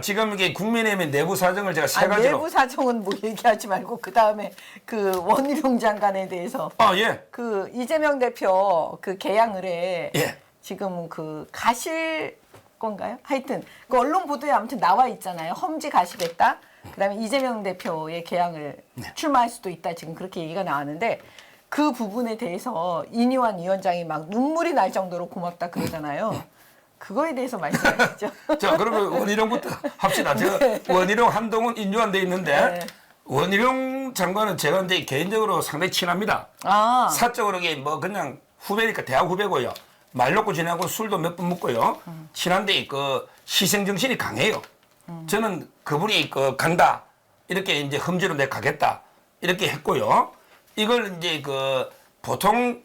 지금 이게 국민의힘의 내부 사정을 제가 세 가지로. 내부 사정은 뭐 얘기하지 말고 그 다음에 그 원희룡 장관에 대해서 예. 그 이재명 대표 그 개양 의뢰 예. 지금 그 가실 건가요? 하여튼 그 언론 보도에 아무튼 나와 있잖아요. 험지 가시겠다. 그다음에 이재명 대표의 개양을 출마할 수도 있다. 지금 그렇게 얘기가 나왔는데 그 부분에 대해서 이니환 위원장이 막 눈물이 날 정도로 고맙다 그러잖아요. 그거에 대해서 말씀하시죠. 자, 그러면 원희룡부터 합시다. 제가 네. 원희룡, 한동훈, 인유한 돼 있는데 네. 원희룡 장관은 제가 이제 개인적으로 상당히 친합니다. 사적으로 이게 뭐 그냥 후배니까 대학 후배고요. 말 놓고 지내고 술도 몇 번 먹고요. 친한데 그 희생 정신이 강해요. 저는 그분이 그 간다 이렇게 이제 험지로 내가 가겠다 이렇게 했고요. 이걸 이제 그 보통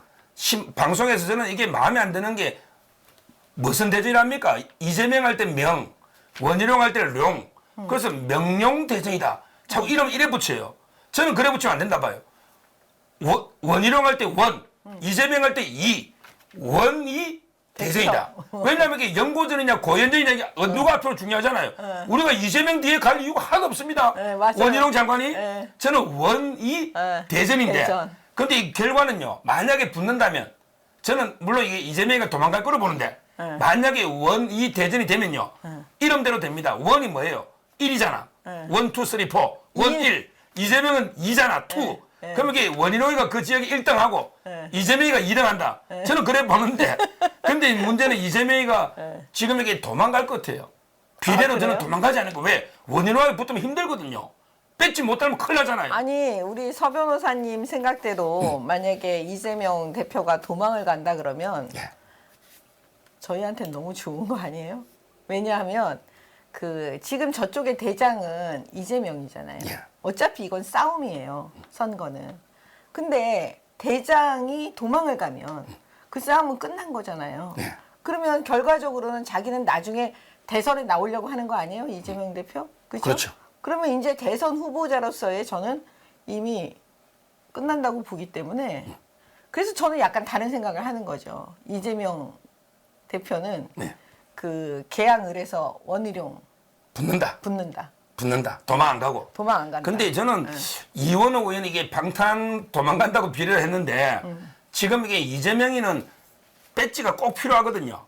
방송에서 저는 이게 마음에 안 드는 게 무슨 대전이랍니까? 이재명 할 때 명, 원희룡 할 때 룡. 그래서 명룡 대전이다. 자꾸 이름 이래 붙여요. 저는 그래 붙이면 안 된다 봐요. 원희룡 할 때 원, 이재명 할 때 이, 원이 대전이다. 왜냐하면 이게 연고전이냐 고연전이냐 누가 앞으로 중요하잖아요. 우리가 이재명 뒤에 갈 이유가 하나도 없습니다. 원희룡 장관이 저는 원이 대전인데 그런데 이 결과는요. 만약에 붙는다면 저는 물론 이게 이재명이가 도망갈 거로 보는데 만약에 원이 대전이 되면요. 이름대로 됩니다. 원이 뭐예요? 1이잖아. 1, 2, 3, 4. 원 1. 이재명은 2잖아. 2. 그러면 이게 원희룡이가 그 지역에 1등하고 이재명이가 2등한다. 저는 그래 보는데 근데 문제는 이재명이가 지금 이게 도망갈 것 같아요. 비례로 저는 도망가지 않을 거. 왜? 원희룡하고 붙으면 힘들거든요. 뺏지 못하면 큰일 나잖아요. 아니 우리 서 변호사님 생각대로 만약에 이재명 대표가 도망을 간다 그러면 저희한테는 너무 좋은 거 아니에요? 왜냐하면 그 지금 저쪽의 대장은 이재명이잖아요. 어차피 이건 싸움이에요. 선거는. 근데 대장이 도망을 가면 그 싸움은 끝난 거잖아요. 그러면 결과적으로는 자기는 나중에 대선에 나오려고 하는 거 아니에요? 이재명 대표? 그렇죠. 그러면 이제 대선 후보자로서의 저는 이미 끝난다고 보기 때문에 그래서 저는 약간 다른 생각을 하는 거죠. 이재명 대표는 그 개항을 해서 원희룡 붙는다. 도망 안 가고. 도망 안 간다. 근데 저는 이원호 의원이 이게 방탄 도망간다고 비례를 했는데 지금 이게 이재명이는 배지가 꼭 필요하거든요.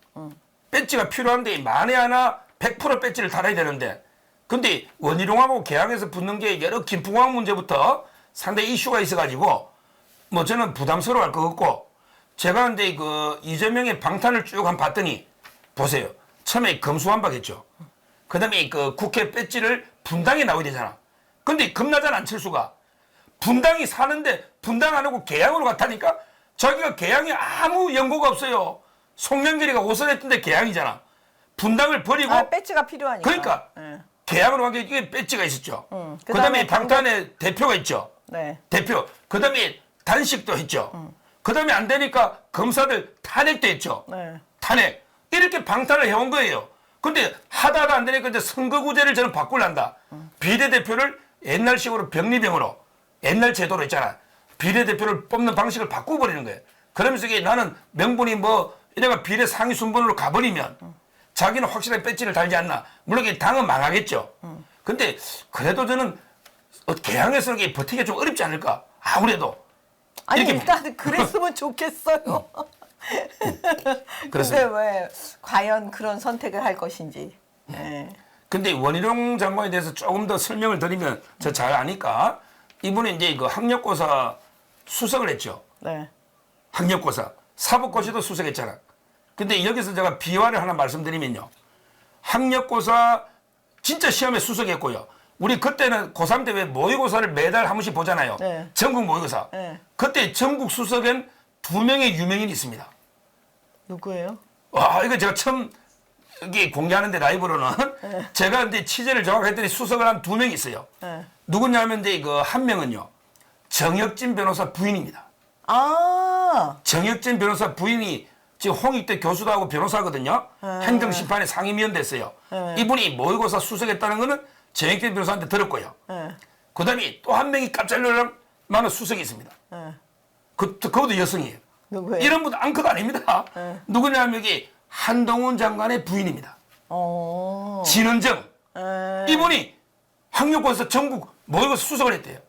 배지가 필요한데 만에 하나 100% 배지를 달아야 되는데 근데 원희룡하고 개항에서 붙는 게 여러 김풍왕 문제부터 상당히 이슈가 있어가지고 뭐 저는 부담스러워할 것 같고 제가 근데 그 이재명의 방탄을 쭉 한 봤더니 보세요. 처음에 검수완박했죠. 그 다음에 그 국회 배지를 분당에 나와야 되잖아. 근데 겁나잖아 안철수가. 분당이 사는데 분당 안 하고 개항으로 갔다니까 자기가 개항에 아무 연고가 없어요. 송영길이가 오선했던데 개항이잖아. 분당을 버리고. 배지가 필요하니까. 그러니까. 개항으로 간 게 이게 배지가 있었죠. 그 다음에 방탄에 대표가 있죠. 대표. 그 다음에 단식도 했죠. 그 다음에 안 되니까 검사들 탄핵도 했죠. 탄핵. 이렇게 방탄을 해온 거예요. 근데 하다가 안 되니까 이제 선거구제를 저는 바꾸란다. 비례대표를 옛날식으로 병리병으로 옛날 제도로 있잖아. 비례대표를 뽑는 방식을 바꿔버리는 거예요. 그러면서 이게 나는 명분이 뭐 이래가 비례 상위 순번으로 가버리면 자기는 확실하게 배지를 달지 않나. 물론 이게 당은 망하겠죠. 근데 그래도 저는 개항에서 이게 버티기가 좀 어렵지 않을까. 아무래도. 아니 일단 그랬으면 좋겠어요. 근데 왜 과연 그런 선택을 할 것인지. 근데 원희룡 장관에 대해서 조금 더 설명을 드리면 저 잘 아니까 이분이 이제 그 학력고사 수석을 했죠. 학력고사. 사법고시도 수석했잖아. 근데 여기서 제가 비화를 하나 말씀드리면요. 학력고사 진짜 시험에 수석했고요. 우리 그때는 고3 때 왜 모의고사를 매달 한 번씩 보잖아요. 전국 모의고사. 그때 전국 수석엔 2명의 유명인이 있습니다. 누구예요? 이거 제가 처음 이게 공개하는데 라이브로는 제가 근데 취재를 정확히 했더니 수석을 한 2명이 있어요. 누구냐면 이제 그 한 명은요. 정혁진 변호사 부인입니다. 정혁진 변호사 부인이 지금 홍익대 교수도 하고 변호사거든요. 행정심판의 상임위원 됐어요. 이분이 모의고사 수석했다는 거는 정혁진 변호사한테 들었고요. 그 다음에 또 한 명이 깜짝 놀랄 만한 수석이 있습니다. 그것도 여성이에요. 누구예요? 이런 분 앙컷 아닙니다. 누구냐면 여기 한동훈 장관의 부인입니다. 진은정. 이분이 학력고에서 전국 모의고사 수석을 했대요.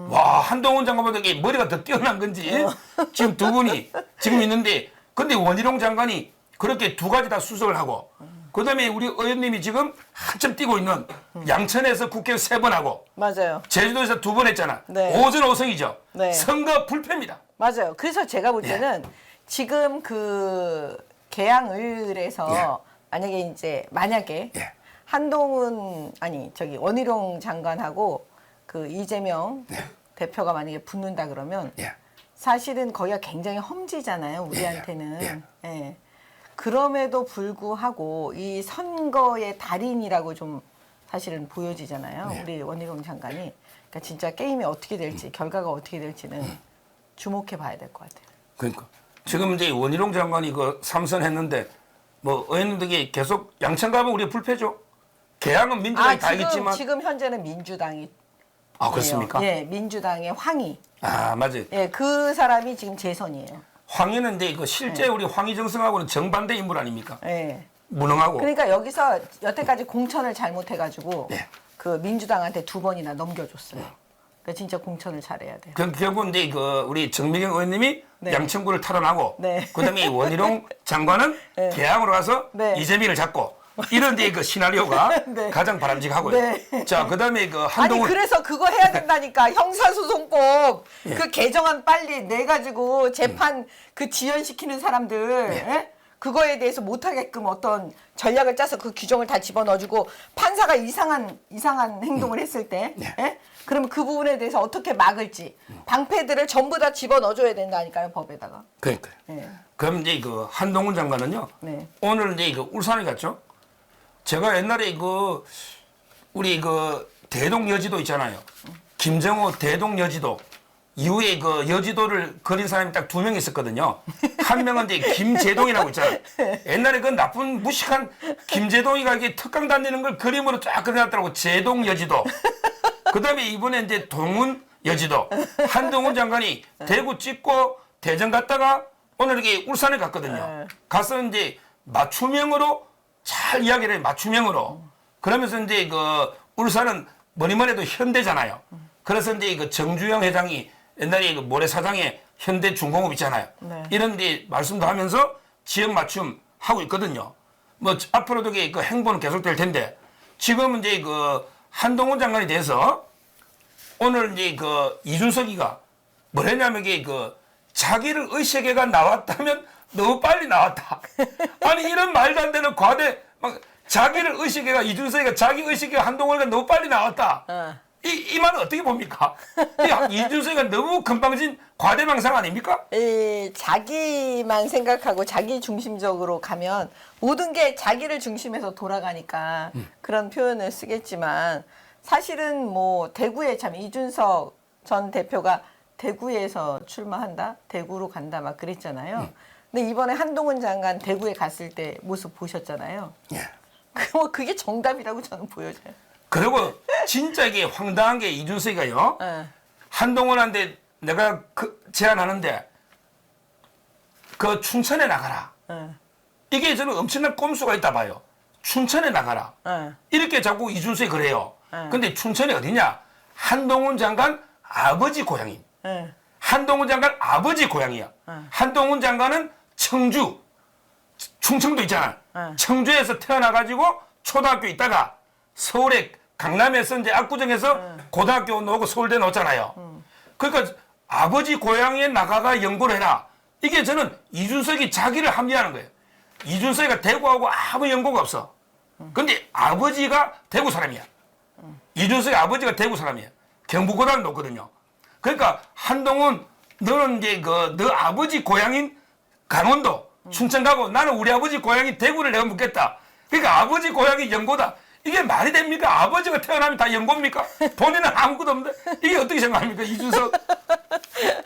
와, 한동훈 장관보다 이게 머리가 더 뛰어난 건지 지금 두 분이 지금 있는데, 근데 원희룡 장관이 그렇게 두 가지 다 수석을 하고, 그 다음에 우리 의원님이 지금 한참 뛰고 있는 양천에서 국회 3번 하고, 맞아요. 제주도에서 2번 했잖아. 네. 5전 5승이죠. 네. 선거 불패입니다. 맞아요. 그래서 제가 볼 때는 지금 그 계양을에서 만약에 예. 한동훈 원희룡 장관하고 그 이재명 대표가 만약에 붙는다 그러면 예. 사실은 거기가 굉장히 험지잖아요. 우리한테는. 예. 그럼에도 불구하고 이 선거의 달인이라고 좀 사실은 보여지잖아요. 우리 원희룡 장관이. 그러니까 진짜 게임이 어떻게 될지, 결과가 어떻게 될지는 주목해 봐야 될 것 같아요. 그러니까 지금 이제 원희룡 장관이 그 삼선했는데 뭐 의원님들이 계속 양천 가면 우리 불패죠. 개항은 민주당이 다 알겠지만 지금 현재는 민주당이. 아, 그렇습니까? 예, 민주당의 황희. 아, 맞아요. 예, 그 사람이 지금 재선이에요. 황희는 이제 이거 실제 우리 황희정승하고는 정반대 인물 아닙니까? 예. 무능하고. 그러니까 여기서 여태까지 공천을 잘못해가지고 예. 그 민주당한테 2번이나 넘겨줬어요. 그러니까 진짜 공천을 잘해야 돼요. 결국 이제 그 우리 정미경 의원님이 네. 양천구를 탈환하고, 네. 그다음에 이 원희룡 장관은 네. 개항으로 가서 네. 이재명을 잡고. 이런 데 그 시나리오가 네. 가장 바람직하고요. 네. 자, 그다음에 그 한동훈 그래서 그거 해야 된다니까. 형사소송법 예. 그 개정안 빨리 내가지고 재판 그 지연시키는 사람들 예? 그거에 대해서 못하게끔 어떤 전략을 짜서 그 규정을 다 집어넣어주고 판사가 이상한 행동을 했을 때 예? 그러면 그 부분에 대해서 어떻게 막을지 방패들을 전부 다 집어넣어줘야 된다니까요, 법에다가. 그러니까요. 예. 그럼 이제 그 한동훈 장관은요. 네. 오늘 이제 그 울산에 갔죠. 제가 옛날에 그 우리 그 대동 여지도 있잖아요. 김정호 대동 여지도 이후에 그 여지도를 그린 사람이 딱 2명 있었거든요. 한 명은 이제 김재동이라고 있잖아요. 옛날에 그 나쁜 무식한 김재동이가 이게 특강 다니는 걸 그림으로 쫙 그려놨더라고. 제동 여지도. 그다음에 이번에 이제 동훈 여지도. 한동훈 장관이 대구 찍고 대전 갔다가 오늘 이렇게 울산에 갔거든요. 가서 이제 맞춤형으로 잘 이야기를 해요. 맞춤형으로. 그러면서 이제 그 울산은 뭐니뭐니 해도 현대잖아요. 그래서 이제 그 정주영 회장이 옛날에 그 모래사장에 현대중공업 있잖아요. 네. 이런 데 말씀도 하면서 지역 맞춤 하고 있거든요. 뭐 앞으로도 그 행보는 계속될 텐데 지금 이제 그 한동훈 장관에 대해서 오늘 이제 그 이준석이가 뭐랬냐면 이게 그 자기를 의식해가 나왔다면 너무 빨리 나왔다. 아니 이런 말도 안 되는 과대 막 자기를 의식해가 이준석이가 자기 의식해가 한동훈이가 너무 빨리 나왔다. 이 말은 어떻게 봅니까? 이준석이가 너무 건방진 과대망상 아닙니까? 자기만 생각하고 자기 중심적으로 가면 모든 게 자기를 중심에서 돌아가니까 그런 표현을 쓰겠지만 사실은 뭐 대구에 참 이준석 전 대표가 대구에서 출마한다? 대구로 간다? 막 그랬잖아요. 근데 이번에 한동훈 장관 대구에 갔을 때 모습 보셨잖아요. 예. 그게 정답이라고 저는 보여져요. 그리고 진짜 이게 황당한 게 이준석이가요. 네. 한동훈한테 내가 제안하는데 그 춘천에 나가라. 이게 저는 엄청난 꼼수가 있다 봐요. 춘천에 나가라. 이렇게 자꾸 이준석이 그래요. 근데 춘천이 어디냐? 한동훈 장관 아버지 고향인. 한동훈 장관 아버지 고향이야. 한동훈 장관은 청주, 충청도 있잖아. 청주에서 태어나가지고 초등학교 있다가 서울에 강남에서 이제 압구정에서 고등학교 나오고 서울대 나왔잖아요. 그러니까 아버지 고향에 나가가 연구를 해라. 이게 저는 이준석이 자기를 합리화하는 거예요. 이준석이가 대구하고 아무 연고가 없어. 근데 아버지가 대구 사람이야. 이준석의 아버지가 대구 사람이야. 경북고등학교 높거든요. 그러니까 한동훈 너는 이제 너 아버지 고향인 강원도 춘천 가고 나는 우리 아버지 고향인 대구를 내가 묻겠다. 그러니까 아버지 고향이 연고다. 이게 말이 됩니까? 아버지가 태어나면 다 연고입니까? 본인은 아무것도 없는데 이게 어떻게 생각합니까? 이준석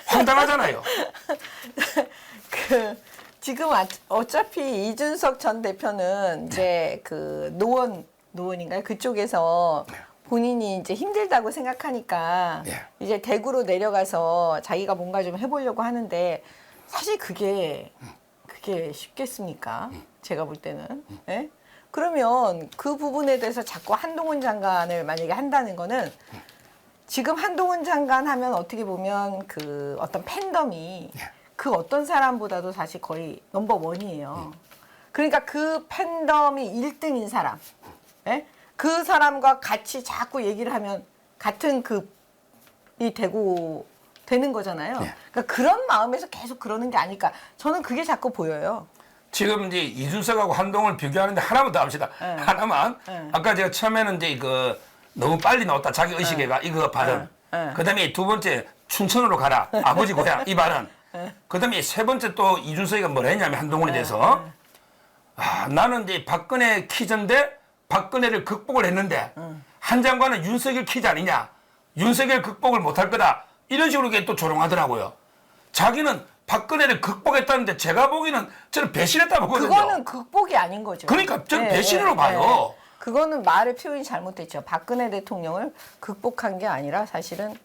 황당하잖아요. 지금 어차피 이준석 전 대표는 이제 그 노원인가요? 그쪽에서 본인이 이제 힘들다고 생각하니까 이제 대구로 내려가서 자기가 뭔가 좀 해보려고 하는데 사실 그게 쉽겠습니까? 제가 볼 때는. 예? 그러면 그 부분에 대해서 자꾸 한동훈 장관을 만약에 한다는 거는 지금 한동훈 장관 하면 어떻게 보면 그 어떤 팬덤이 그 어떤 사람보다도 사실 거의 넘버 원이에요. 그러니까 그 팬덤이 1등인 사람, 예? 그 사람과 같이 자꾸 얘기를 하면 같은 급이 되는 거잖아요. 그러니까 그런 마음에서 계속 그러는 게 아닐까. 저는 그게 자꾸 보여요. 지금 이제 이준석하고 한동훈을 비교하는데 하나만 더 합시다. 하나만. 아까 제가 처음에는 이제 그 너무 빨리 나왔다 자기 의식에가 이거 발언. 그다음에 두 번째 춘천으로 가라 아버지 고향 이 발언. 그다음에 세 번째 또 이준석이가 뭐라 했냐면 한동훈에 대해서 나는 이제 박근혜 키즈인데 박근혜를 극복을 했는데 한 장관은 윤석열 키즈 아니냐. 윤석열 극복을 못할 거다. 이런 식으로 또 조롱하더라고요. 자기는 박근혜를 극복했다는데 제가 보기에는 저는 배신했다고 보거든요. 그거는 극복이 아닌 거죠. 그러니까 저는 배신으로 봐요. 그거는 말의 표현이 잘못됐죠. 박근혜 대통령을 극복한 게 아니라 사실은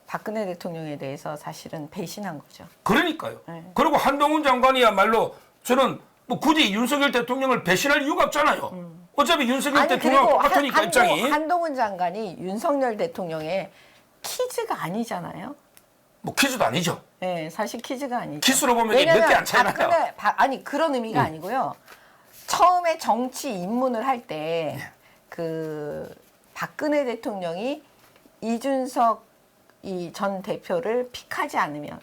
박근혜 대통령에 대해서 사실은 배신한 거죠. 그러니까요. 그리고 한동훈 장관이야말로 저는 뭐 굳이 윤석열 대통령을 배신할 이유가 없잖아요. 어차피 윤석열 대통령 똑같으니까 입장이. 한동훈 장관이 윤석열 대통령의 키즈가 아니잖아요. 뭐 퀴즈도 아니죠. 네, 사실 키즈가 아니죠. 키스로 보면 몇 개 안 차이 나요. 아니 그런 의미가 아니고요. 처음에 정치 입문을 할 때 그 박근혜 대통령이 이준석 이 전 대표를 픽하지 않으면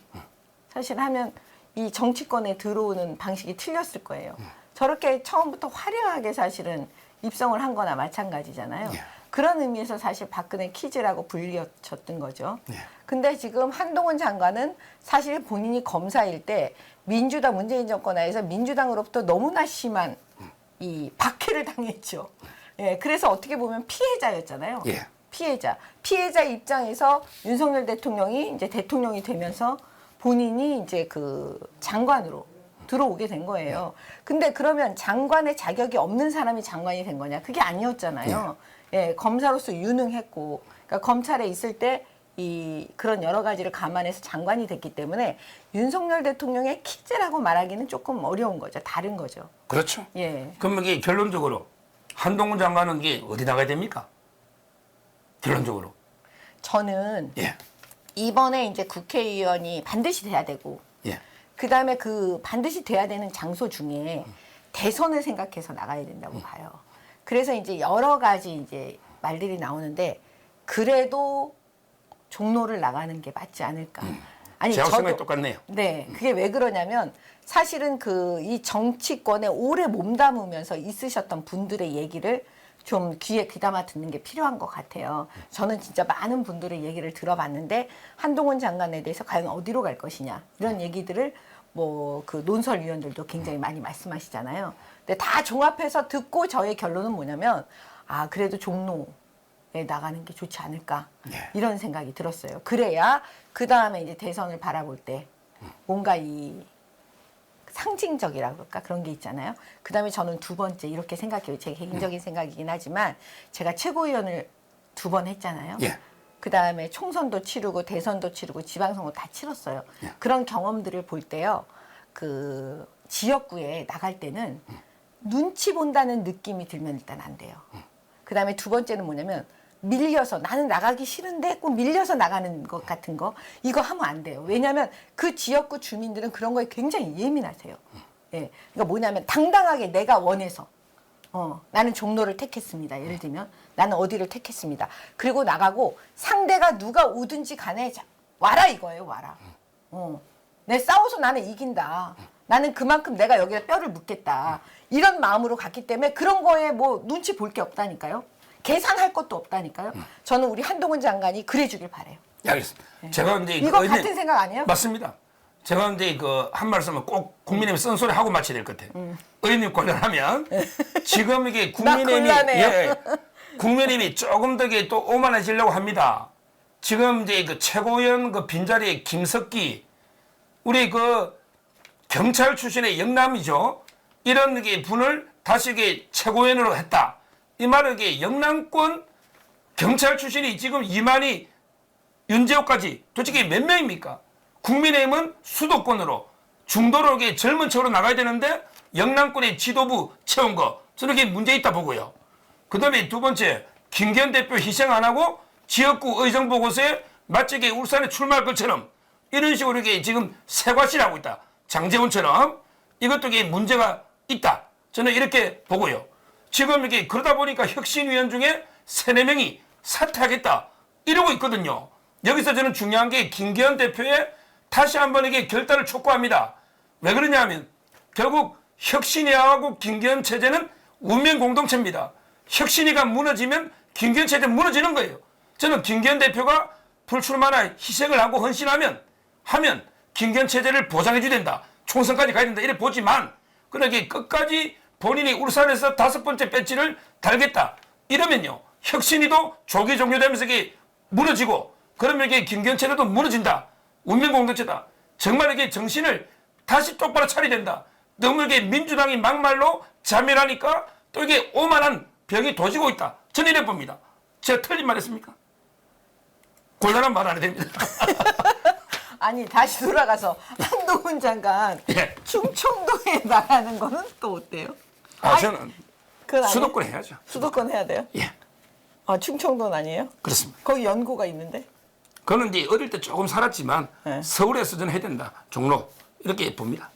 사실 하면 이 정치권에 들어오는 방식이 틀렸을 거예요. 저렇게 처음부터 화려하게 사실은 입성을 한 거나 마찬가지잖아요. 그런 의미에서 사실 박근혜 키즈라고 불리쳤던 거죠. 근데 지금 한동훈 장관은 사실 본인이 검사일 때 민주당 문재인 정권 하에서 민주당으로부터 너무나 심한 이 박해를 당했죠. 예, 그래서 어떻게 보면 피해자였잖아요. 피해자 입장에서 윤석열 대통령이 이제 대통령이 되면서 본인이 이제 그 장관으로 들어오게 된 거예요. 근데 그러면 장관의 자격이 없는 사람이 장관이 된 거냐? 그게 아니었잖아요. 예, 검사로서 유능했고, 그러니까 검찰에 있을 때 그런 여러 가지를 감안해서 장관이 됐기 때문에 윤석열 대통령의 키즈라고 말하기는 조금 어려운 거죠. 다른 거죠. 그렇죠. 예. 그럼 이게 결론적으로 한동훈 장관은 이게 어디 나가야 됩니까? 결론적으로. 저는 이번에 이제 국회의원이 반드시 돼야 되고, 그다음에 그 반드시 돼야 되는 장소 중에 대선을 생각해서 나가야 된다고 봐요. 그래서 이제 여러 가지 이제 말들이 나오는데 그래도 종로를 나가는 게 맞지 않을까. 아니 제가 생각이 똑같네요. 네, 그게 왜 그러냐면 사실은 이 정치권에 오래 몸담으면서 있으셨던 분들의 얘기를 좀 귀에 귀담아 듣는 게 필요한 것 같아요. 저는 진짜 많은 분들의 얘기를 들어봤는데 한동훈 장관에 대해서 과연 어디로 갈 것이냐 이런 얘기들을 뭐 그 논설위원들도 굉장히 많이 말씀하시잖아요. 근데 다 종합해서 듣고 저의 결론은 뭐냐면 그래도 종로에 나가는 게 좋지 않을까 이런 생각이 들었어요. 그래야 그 다음에 이제 대선을 바라볼 때 뭔가 이 상징적이라 그럴까 그런 게 있잖아요. 그다음에 저는 두 번째 이렇게 생각해요. 제 개인적인 생각이긴 하지만 제가 최고위원을 2번 했잖아요. 그다음에 총선도 치르고 대선도 치르고 지방선거 다 치렀어요. 그런 경험들을 볼 때요. 그 지역구에 나갈 때는 눈치 본다는 느낌이 들면 일단 안 돼요. 그다음에 두 번째는 뭐냐면 밀려서 나는 나가기 싫은데 꼭 밀려서 나가는 것 같은 거 이거 하면 안 돼요. 왜냐하면 그 지역구 주민들은 그런 거에 굉장히 예민하세요. 예, 그러니까 뭐냐면 당당하게 내가 원해서 나는 종로를 택했습니다. 예를 들면 나는 어디를 택했습니다. 그리고 나가고 상대가 누가 오든지 간에 와라 이거예요. 와라. 내 싸워서 나는 이긴다. 나는 그만큼 내가 여기에 뼈를 묻겠다. 이런 마음으로 갔기 때문에 그런 거에 뭐 눈치 볼 게 없다니까요. 계산할 것도 없다니까요. 저는 우리 한동훈 장관이 그래주길 바래요. 알겠습니다. 제가 이제 이거 같은 생각 아니에요? 맞습니다. 제가 이제 한 말씀을 꼭 국민의힘 쓴소리 하고 마쳐야 될 것 같아요. 의원님 관련하면 지금 이게 국민의힘이 조금 더 또 오만해지려고 합니다. 지금 이제 그 최고위원 그 빈자리에 김석기 우리 그 경찰 출신의 영남이죠. 이런 게 분을 다시 이게 최고위원으로 했다. 이 말은 이게 영남권 경찰 출신이 지금 이만희, 윤재호까지 도대체 몇 명입니까? 국민의힘은 수도권으로 중도로 젊은 척으로 나가야 되는데 영남권의 지도부 채운 거 저는 그게 문제 있다 보고요. 그 다음에 두 번째, 김기현 대표 희생 안 하고 지역구 의정보고서에 마치 이게 울산에 출마할 것처럼 이런 식으로 이게 지금 세과시를 하고 있다. 장재훈처럼 이것도 이게 문제가 있다. 저는 이렇게 보고요. 지금 이렇게 그러다 보니까 혁신위원 중에 3, 4명이 사퇴하겠다. 이러고 있거든요. 여기서 저는 중요한 게 김기현 대표의 다시 한번 이게 결단을 촉구합니다. 왜 그러냐면 결국 혁신위하고 김기현 체제는 운명 공동체입니다. 혁신위가 무너지면 김기현 체제는 무너지는 거예요. 저는 김기현 대표가 불출마나 희생을 하고 헌신하면 김기현 체제를 보장해줘야 된다. 총선까지 가야 된다. 이래 보지만 그러게 끝까지 본인이 울산에서 5번째 배지를 달겠다. 이러면요. 혁신위도 조기 종료되면서 이게 무너지고 그러면 이게 김기현 체제도 무너진다. 운명 공동체다. 정말 이게 정신을 다시 똑바로 차려야 된다. 너무 이게 민주당이 막말로 자멸하니까 또 이게 오만한 병이 도지고 있다. 저는 이래 봅니다. 제가 틀린 말 했습니까? 곤란한 말 안 해도 됩니다. 아니 다시 돌아가서 한동훈 장관 예. 충청도에 나가는 거는 또 어때요? 저는 그건 아니에요? 수도권 해야죠. 수도권 해야 돼요? 예, 아 충청도는 아니에요? 그렇습니다. 거기 연고가 있는데? 그는 이제 어릴 때 조금 살았지만 네. 서울에서 저는 해야 된다. 종로 이렇게 봅니다.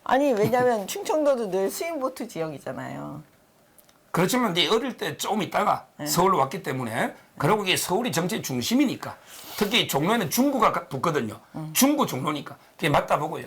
아니 왜냐면 충청도도 늘 스윙보트 지역이잖아요. 그렇지만 이제 어릴 때 조금 있다가 서울로 왔기 때문에 그리고 이게 서울이 정치의 중심이니까 특히 종로에는 중구가 붙거든요. 중구 종로니까 그게 맞다 보고요.